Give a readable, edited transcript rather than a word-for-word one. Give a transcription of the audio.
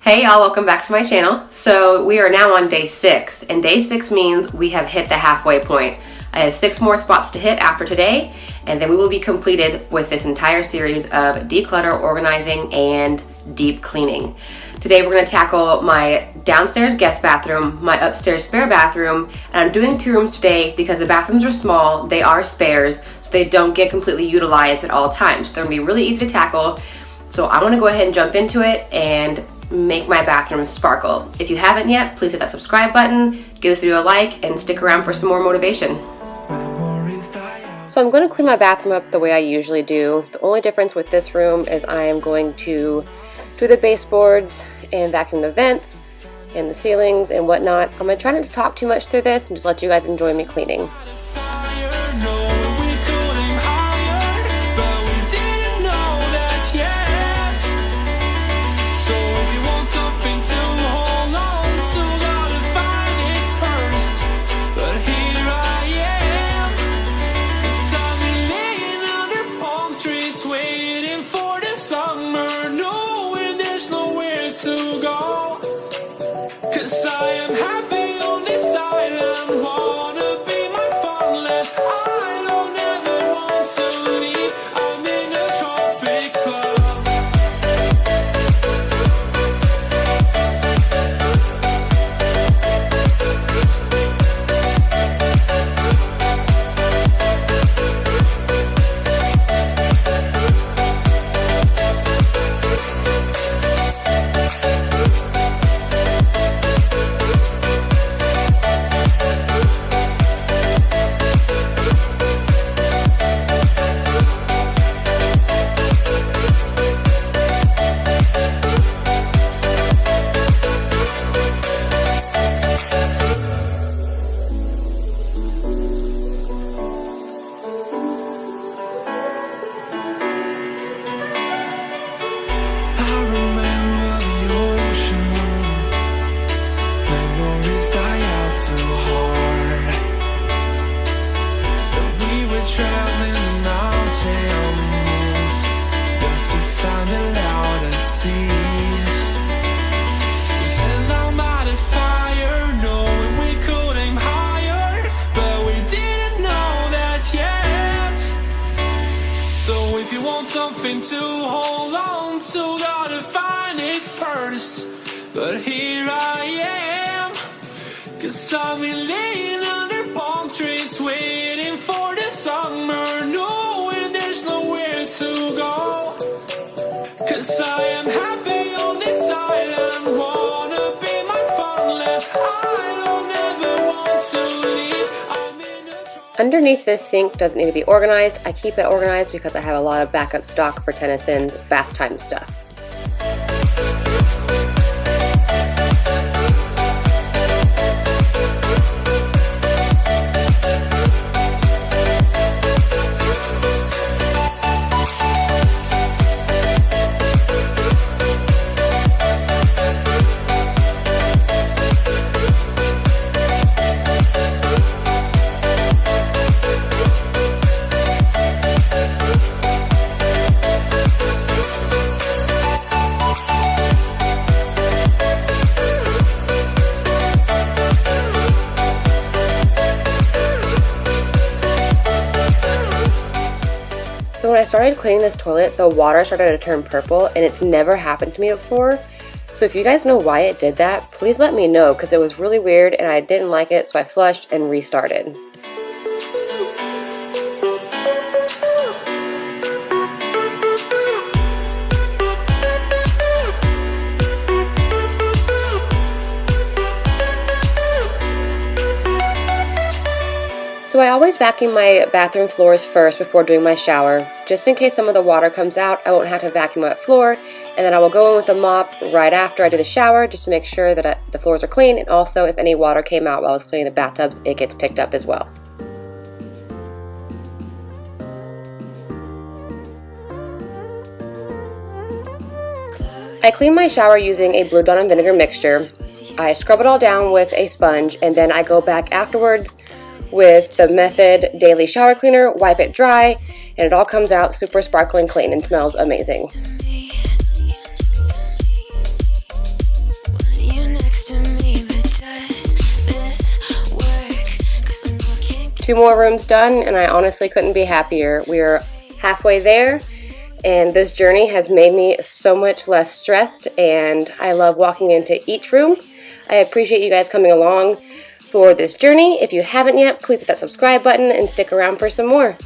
Hey y'all, welcome back to my channel. So we are now on day 6, and day 6 means we have hit the halfway point. I have 6 more spots to hit after today, and then we will be completed with this entire series of declutter, organizing, and deep cleaning. Today we're going to tackle my downstairs guest bathroom, my upstairs spare bathroom, and I'm doing 2 rooms today because the bathrooms are small, they are spares, so they don't get completely utilized at all times. So they're going to be really easy to tackle. So I want to go ahead and jump into it and make my bathroom sparkle. If you haven't yet, please hit that subscribe button, give this video a like, and stick around for some more motivation. So I'm going to clean my bathroom up the way I usually do. The only difference with this room is I am going to do the baseboards and vacuum the vents and the ceilings and whatnot. I'm going to try not to talk too much through this and just let you guys enjoy me cleaning. Something to hold on to, gotta find it first. But here I am, 'cause I've been laying under palm trees, waiting for the summer, knowing there's nowhere to go. 'Cause I am happy on this island, wanna be my farmland. I don't ever want to leave. Underneath this sink doesn't need to be organized. I keep it organized because I have a lot of backup stock for Tennyson's bath time stuff. So when I started cleaning this toilet, the water started to turn purple, and it's never happened to me before. So if you guys know why it did that, please let me know, because it was really weird and I didn't like it, so I flushed and restarted. So I always vacuum my bathroom floors first before doing my shower. Just in case some of the water comes out, I won't have to vacuum my floor, and then I will go in with a mop right after I do the shower just to make sure that the floors are clean, and also if any water came out while I was cleaning the bathtubs, it gets picked up as well. I clean my shower using a Blue Dawn and vinegar mixture. I scrub it all down with a sponge, and then I go back afterwards with the Method Daily Shower Cleaner, wipe it dry, and it all comes out super sparkling clean and smells amazing. 2 more rooms done, and I honestly couldn't be happier. We are halfway there, and this journey has made me so much less stressed, and I love walking into each room. I appreciate you guys coming along for this journey. If you haven't yet, please hit that subscribe button and stick around for some more.